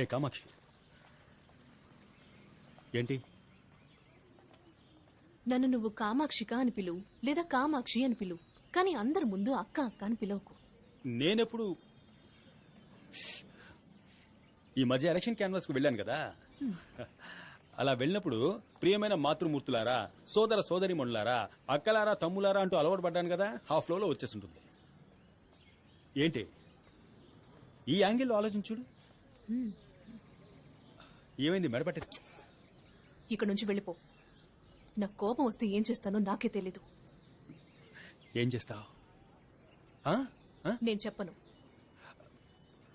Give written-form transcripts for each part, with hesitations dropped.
హే కామాక్షి, ఏంటి? నన్ను నువ్వు కామాక్షిక అని పిలువు, లేదా కామాక్షి అని పిలువు, కానీ అందరి ముందు అక్క అక్క అని పిలవకు. నేనెప్పుడు ఈ మధ్య ఎలక్షన్ క్యాన్వాస్ కు వెళ్ళాను కదా, అలా వెళ్ళినప్పుడు ప్రియమైన మాతృమూర్తులారా, సోదర సోదరిమణులారా, అక్కలారా, తమ్ములారా అంటూ అలవాటు పడ్డాను కదా, హాఫ్ ఫ్లోలో వచ్చేసింటుంది. ఏంటి ఈ యాంగిల్లో ఆలోచించుడు? ఏమైంది? మెడపట్టేసి ఇక్కడ నుంచి వెళ్ళిపో. నాకు కోపం వస్తే ఏం చేస్తానో నాకే తెలీదు. ఏం చేస్తావు? నేను చెప్పను.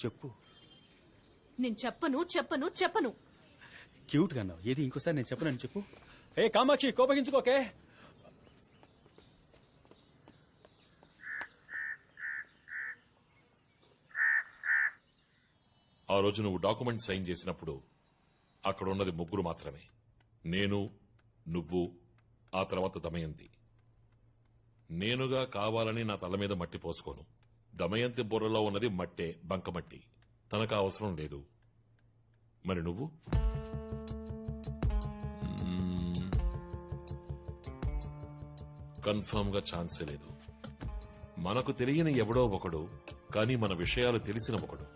చెప్పు. నేను చెప్పను చెప్పను చెప్పను. క్యూట్ గా అన్నావు. ఏది ఇంకోసారి నేను చెప్పనని చెప్పు. ఏ కామాక్షి, కోపగించుకోకే. ఆ రోజు నువ్వు డాక్యుమెంట్ సైన్ చేసినప్పుడు అక్కడ ఉన్నది ముగ్గురు మాత్రమే. నేను, నువ్వు, ఆ తర్వాత దమయంతి. నేనుగా కావాలని నా తల మీద మట్టి పోసుకోను. దమయంతి బుర్రలో ఉన్నది మట్టే, బంకమట్టి. తనకు అవసరం లేదు. మరి నువ్వు? కన్ఫర్మ్ గా ఛాన్సే లేదు. మనకు తెలియని ఎవడో ఒకడు, కానీ మన విషయాలు తెలిసిన ఒకడు.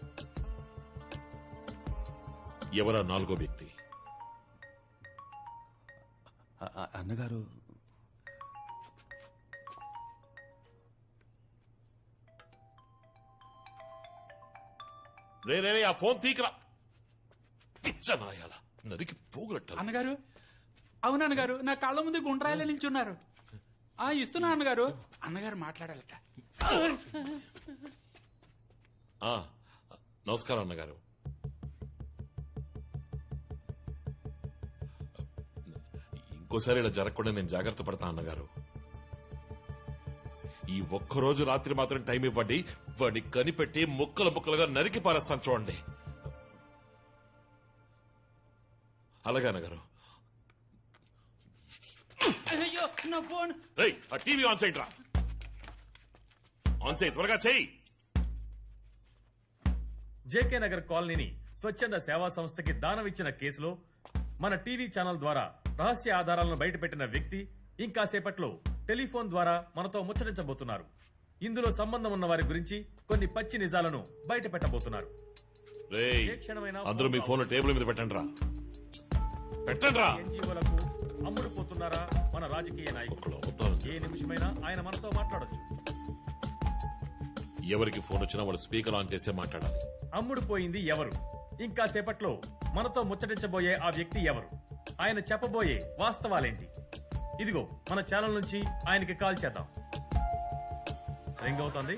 ఎవరా నాలుగో వ్యక్తి? అన్నగారు, రే రే ఆ ఫోన్ తీకరా. పిచ్చనాయాల నరికి పోగొట్టాలి. అన్నగారు, అవునన్నగారు, నా కళ్ళ ముందు గుండ్రాయిలో నిల్చున్నారు. ఇస్తున్నా అన్నగారు. అన్నగారు మాట్లాడాలట. నమస్కారం అన్నగారు. ఇంకోసారి ఇలా జరగకుండా నేను జాగ్రత్త పడతా అన్నగారు. ఈ ఒక్కరోజు రాత్రి మాత్రం టైం ఇవ్వండి. వాడిని కనిపెట్టి ముక్కలు ముక్కలుగా నరికి పారేస్తాను చూడండి. అలాగే అన్నగారు. అయ్యో నా ఫోన్. ఆ టీవీ ఆన్ చేయండి రా. ఆన్ చేయి, త్వరగా చేయి. జేకే నగర్ కాలనీని స్వచ్ఛంద సేవా సంస్థకి దానమిచ్చిన కేసులో మన టీవీ ఛానల్ ద్వారా రహస్య ఆధారాలను బయటపెట్టిన వ్యక్తి ఇంకాసేపట్లో టెలిఫోన్ ద్వారా మనతో ముచ్చటించబోతున్నారు. ఇందులో సంబంధం ఉన్న వారి గురించి కొన్ని పచ్చి నిజాలను బయట పెట్టబోతున్నారు. అందరూ మీ ఫోన్ టేబుల్ మీద పెట్టండి రా. పెట్టండి రా. ఎన్జీఓలకు అమ్ముడుపోతున్నారా మన రాజకీయ నాయకులు? ఏ నిమిషమైనా ఆయన మనతో మాట్లాడొచ్చు. ఎవరికి ఫోన్ వచ్చినా వాళ్ళు స్పీకర్ ఆన్ చేసే మాట్లాడాలి. అమ్ముడుపోయింది ఎవరు? ఇంకా సేపట్లో మనతో ముచ్చటించబోయే ఆ వ్యక్తి ఎవరు? ఆయన చెప్పబోయే వాస్తవాలేంటి? ఇదిగో మన ఛానల్ నుంచి ఆయనకి కాల్ చేద్దాం. రింగ్ అవుతోంది.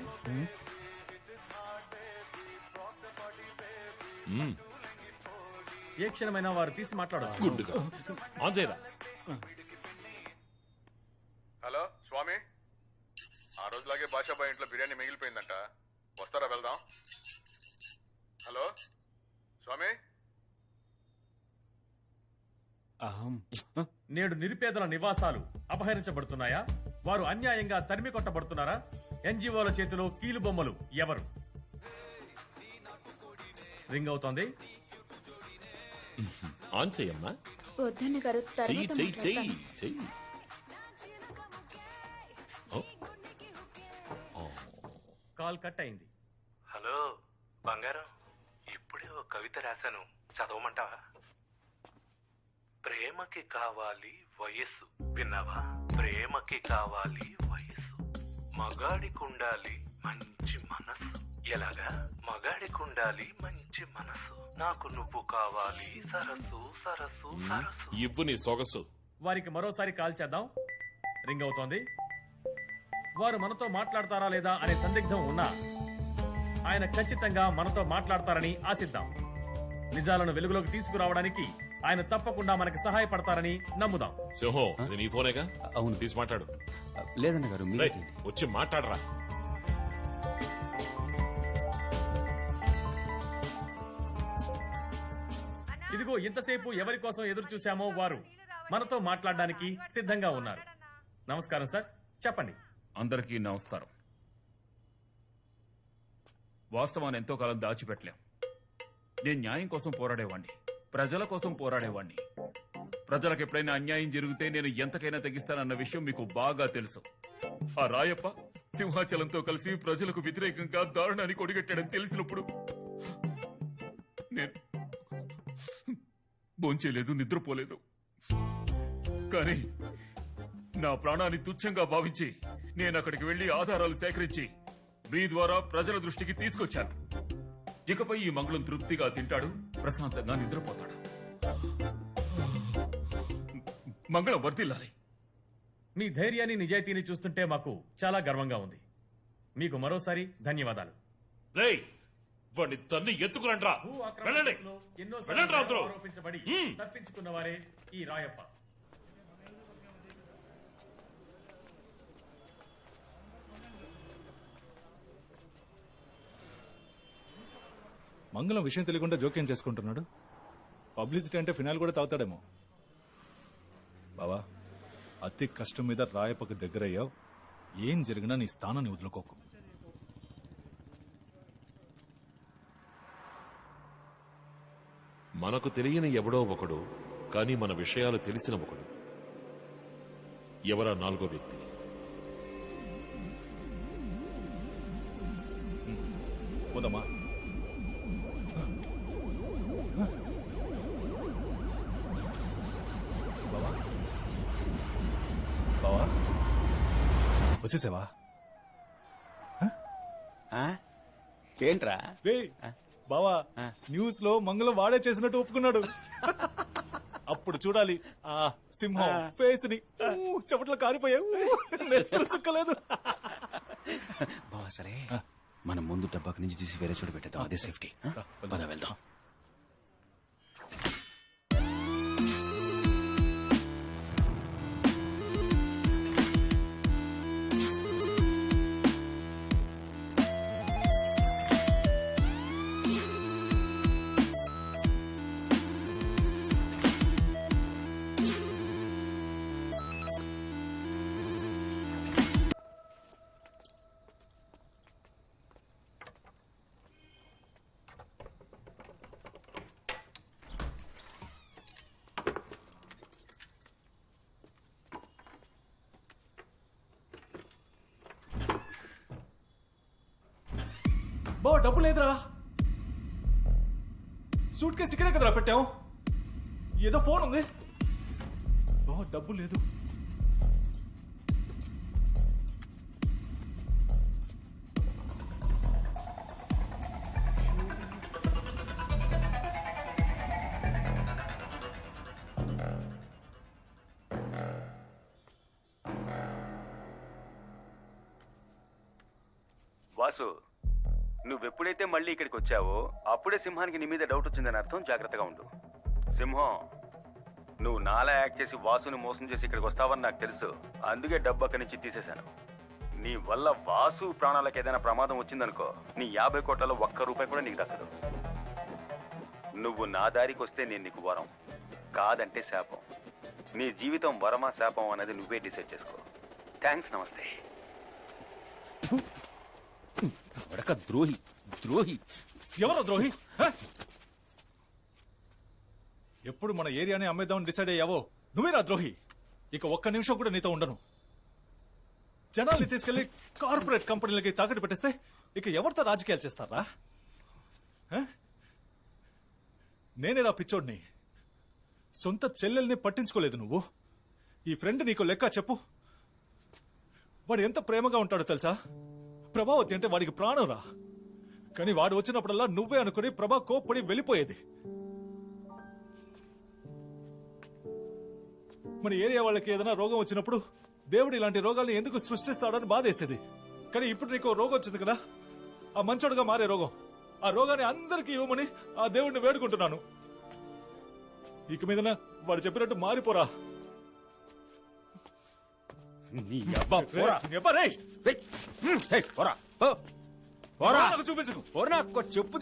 ఏ క్షణమైనా వారు తీసి మాట్లాడచ్చు. హలో స్వామి, ఆ రోజులాగే బాషాబాయ్ ఇంట్లో బిర్యానీ మిగిలిపోయిందంట, వస్తారా? వెళ్దాం. హలో స్వామి. నేడు నిరుపేదల నివాసాలు అపహరించబడుతున్నాయా? వారు అన్యాయంగా తరిమి కొట్టబడుతున్నారా? ఎన్జీఓల చేతిలో కీలు బొమ్మలు ఎవరు? రింగ్ అవుతోంది. ఆన్ చెయ్యమ్మా. వద్దన్న గారు, కాల్ కట్ అయింది. హలో బంగారం, ఇప్పుడే ఒక కవిత రాశాను, చదవమంటావా? ప్రేమకి కావాలి వయస్సు, విన్నావా? ప్రేమకి కావాలి వయస్సు, మగాడికుండాలి మంచి మనసు. ఎలాగా? మగాడికుండాలి మంచి మనసు, నాకు నువ్వు కావాలి సరస్సు సరస్సు సరస్సు. ఇవ్వు నీ సొగసు. వారికి మరోసారి కాల్ చేద్దాం. రింగ్ అవుతోంది. వారు మనతో మాట్లాడతారా లేదా అనే సందిగ్ధం ఉన్నా ఆయన ఖచ్చితంగా మనతో మాట్లాడతారని ఆశిద్దాం. నిజాలను వెలుగులోకి తీసుకురావడానికి ఆయన తప్పకుండా మనకి సహాయపడతారని నమ్ముదాం. సింహం, ఇది నీ ఫోనేగా? అవును. తీసి మాట్లాడు. లేదన్న గారు, వచ్చి మాట్లాడరా. ఇదిగో ఇంతసేపు ఎవరి కోసం ఎదురు చూశామో వారు మనతో మాట్లాడడానికి సిద్ధంగా ఉన్నారు. నమస్కారం సార్, చెప్పండి. అందరికీ నమస్కారం. వాస్తవాన్ని ఎంతో కాలం దాచిపెట్టలేం. నేను న్యాయం కోసం పోరాడేవాణ్ణి, ప్రజల కోసం పోరాడేవాణ్ణి. ప్రజలకు ఎప్పుడైనా అన్యాయం జరిగితే నేను ఎంతకైనా తెగిస్తానన్న విషయం మీకు బాగా తెలుసు. ఆ రాయప్ప సింహాచలంతో కలిసి ప్రజలకు వ్యతిరేకంగా దారుణాన్ని కొడిగట్టాడని తెలిసినప్పుడు నేను భోంచేయలేదు, నిద్రపోలేదు. కానీ నా ప్రాణాన్ని తుచ్చంగా భావించి నేను అక్కడికి వెళ్లి ఆధారాలు సేకరించి మీ ద్వారా ప్రజల దృష్టికి తీసుకొచ్చాను. ఇకపై ఈ మంగళం తృప్తిగా తింటాడు, ప్రశాంతంగా నిద్రపోతాడు. మంగళం వర్ధిల్లాలి. మీ ధైర్యాన్ని నిజాయితీని చూస్తుంటే మాకు చాలా గర్వంగా ఉంది. మీకు మరోసారి ధన్యవాదాలు. రేయ్ వాడిని తన్ని ఎత్తుకురండ్రా. భూ ఆక్రమణ వెళ్ళండి. కేసులో వెళ్ళండి రా ఎన్నోసార్లు అందరూ. ఆరోపించబడి హ్మ్. తప్పించుకున్న వారే ఈ రాయప్ప. మంగళం విషయం తెలియకుండా జోక్యం చేసుకుంటున్నాడు. పబ్లిసిటీ అంటే ఫినాల్ కూడా తాగుతాడేమో. బావా, అతి కష్టం మీద రాయప్పకు దగ్గరయ్యావు. ఏం జరిగినా నీ స్థానాన్ని వదులుకోకు. మనకు తెలియని ఎవడో ఒకడు, కానీ మన విషయాలు తెలిసిన ఒకడు. ఎవరా నాలుగో వ్యక్తి? పోదామా? బావా, బావా వచ్చేసావా? ఏంట్రా? రే బావా, న్యూస్ లో మంగళం వాడే చేసినట్టు ఒప్పుకున్నాడు. అప్పుడు చూడాలి ఆ సింహం ఫేస్ ని. చెమట్లో కారిపోయావు, నెత్తురు చుక్కలేదు. బావా సరే, మనం ముందు డబ్బాకి నుంచి తీసి వేరే చోటు పెట్టేద్దాం, అదే సేఫ్టీ. పద వెళ్దాం. బావ డబ్బు లేదురా. సూట్ కేసు ఇక్కడే కదరా పెట్టాం. ఏదో ఫోన్ ఉంది. బావ డబ్బు లేదు. వాసు, నువ్వెప్పుడైతే మళ్ళీ ఇక్కడికి వచ్చావో అప్పుడే సింహానికి నీ మీద డౌట్ వచ్చిందని అర్థం. జాగ్రత్తగా ఉండు. సింహం, నువ్వు నాలా యాక్ట్ చేసి వాసుని మోసం చేసి ఇక్కడికి వస్తావని నాకు తెలుసు. అందుకే డబ్బు అక్కడి నుంచి తీసేశాను. నీ వల్ల వాసు ప్రాణాలకు ఏదైనా ప్రమాదం వచ్చిందనుకో, నీ 50 కోట్లలో ₹1 కూడా నీకు దక్కదు. నువ్వు నా దారికి వస్తే నేను నీకు వరం, కాదంటే శాపం. నీ జీవితం వరమా శాపం అనేది నువ్వే డిసైడ్ చేసుకో. థ్యాంక్స్, నమస్తే. వడక ద్రోహి, ద్రోహి. ఎవరో ద్రోహి? హ? ఎప్పుడు మన ఏరియాని అమ్మేద్దామని డిసైడ్ అయ్యావో నువ్వేరా ద్రోహి. ఇక ఒక్క నిమిషం కూడా నీతో ఉండను. జనాల్ని తీసుకెళ్లి కార్పొరేట్ కంపెనీలకి తాకట్టు పెట్టేస్తే ఇక ఎవరితో రాజకీయాలు చేస్తారా? హ? నేనేరా పిచ్చోడ్ని. సొంత చెల్లెల్ని పట్టించుకోలేదు నువ్వు. ఈ ఫ్రెండ్ నీకు లెక్క చెప్పు. వాడు ఎంత ప్రేమగా ఉంటాడో తెలుసా? ప్రభావతి అంటే వాడికి ప్రాణం రా. కానీ వాడు వచ్చినప్పుడల్లా నువ్వే అనుకుని ప్రభా కోప్పడి వెళ్ళిపోయేది. మన ఏరియా వాళ్ళకి ఏదైనా రోగం వచ్చినప్పుడు దేవుడు ఇలాంటి రోగాల్ని ఎందుకు సృష్టిస్తాడని బాధేసేది. కానీ ఇప్పుడు నీకు రోగం వచ్చింది కదా, ఆ మంచోడుగా మారే రోగం. ఆ రోగాన్ని అందరికీ ఇవ్వమని ఆ దేవుడిని వేడుకుంటున్నాను. ఇక మీదన వాడు చెప్పినట్టు మారిపోరా. చూపించకు. చెప్పు.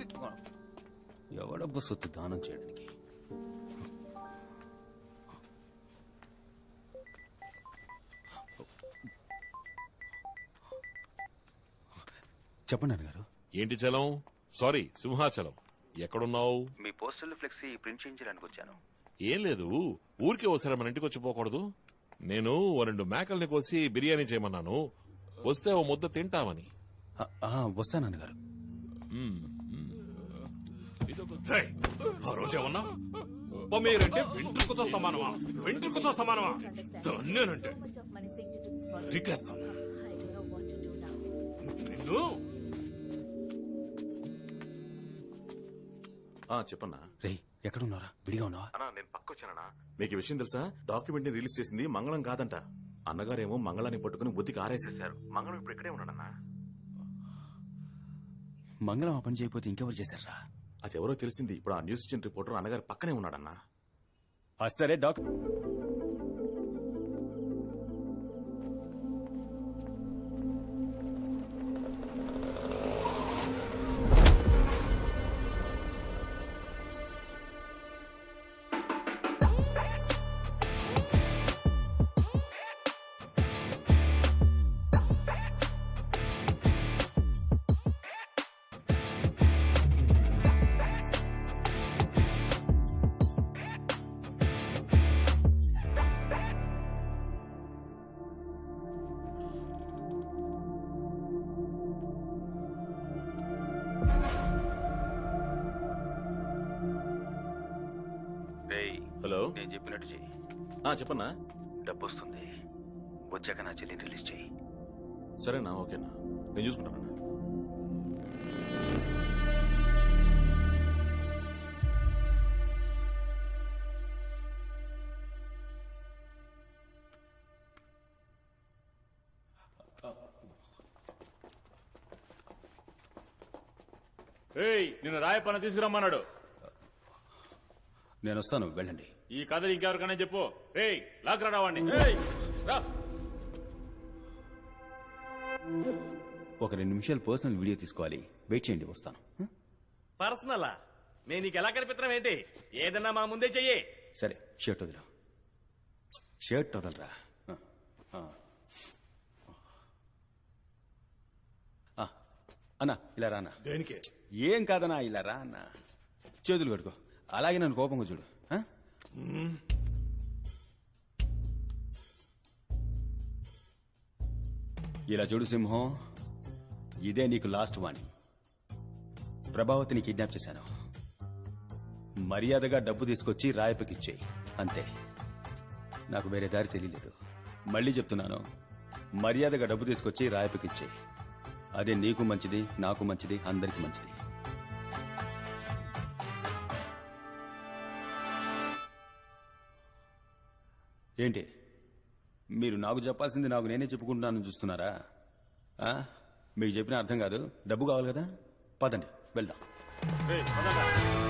ఎవడబ్బు సొత్తు దానం చేయడానికి? చెప్పండి అన్నగారు. ఏంటి చలం? సారీ, సింహాచలం. ఎక్కడున్నావు? మీ పోస్టల్ ఫ్లెక్సీ ప్రింట్ చేయించడానికి వచ్చాను. ఏం లేదు, ఊరికే ఒకసారి మన ఇంటికి వచ్చి పోకూడదు? నేను ఓ 2 మేకల్ని కోసి బిర్యానీ చేయమన్నాను, వస్తే ఓ ముద్ద తింటామని. వస్తా నాన్నగారు. రేయ్, ఆ రోజేమన్నా మీరంటే వెంట్రుకతో సమానమా? వెంట్రుకతో సమానమా? నేనంటే రిక్కేస్తాను నిన్ను. చెప్పన్నా. రేయ్, ఎక్కడున్నారా? విడిగా ఉన్నావా? అన్నా, నేను పక్కొచ్చానన్నా. మీకు ఈ విషయం తెలుసా? డాక్యుమెంట్ ని రిలీజ్ చేసింది మంగళం కాదంట. అన్నగారేమో మంగళాన్ని పట్టుకుని బుద్ధికి ఆరేసేశారు. మంగళం ఇప్పుడు ఇక్కడే ఉన్నాడన్నా. మంగళం ఆ పని చేయకపోతే ఇంకెవరు చేశారా? అదెవరో తెలిసింది. ఇప్పుడు ఆ న్యూస్ ఇచ్చిన రిపోర్టర్ అన్నగారి పక్కనే ఉన్నాడన్నా. సరే డాక్టర్. హలో, నేను చెప్పినట్టు చెయ్యి. చెప్పన్నా. డబ్బు వస్తుంది, వచ్చాక నా చెల్లిని రిలీజ్ చెయ్యి. సరేనా? ఓకేనా, నేను చూసుకుంటానన్నా. నిన్ను రాయపన్న తీసుకురమ్మన్నాడు. నేను వస్తాను, వెళ్ళండి. ఈ కథ ఇంకెవరికైనా చెప్పు. రేయ్, లాక్ రావాడిని. ఒక 2 నిమిషాలు పర్సనల్ వీడియో తీసుకోవాలి, వెయిట్ చేయండి, వస్తాను. పర్సనలా? నేను నీకు ఎలా కనిపిస్తున్నాం ఏంటి? ఏదన్నా మా ముందే చెయ్యి. సరే, షర్ట్ వదిలా. షర్ట్ వదలరా. అన్నా, ఇలా రా అన్న. దేనికి? ఏం కాదన్నా, ఇలా రా అన్న. చేతులు కడుకో, అలాగే నన్ను కోపంగా చూడు. ఇలా చూడు సింహం, ఇదే నీకు లాస్ట్ వార్నింగ్. ప్రభావతిని కిడ్నాప్ చేశాను. మర్యాదగా డబ్బు తీసుకొచ్చి రాయపకిచ్చేయి, అంతే. నాకు వేరే దారి తెలియలేదు. మళ్ళీ చెప్తున్నాను, మర్యాదగా డబ్బు తీసుకొచ్చి రాయపకిచ్చేయి. అదే నీకు మంచిది, నాకు మంచిది, అందరికీ మంచిది. ఏంటి మీరు నాకు చెప్పాల్సింది నాకు నేనే చెప్పుకుంటున్నాను చూస్తున్నారా? మీకు చెప్పిన అర్థం కాదు. డబ్బు కావాలి కదా, పదండి వెళ్దాం.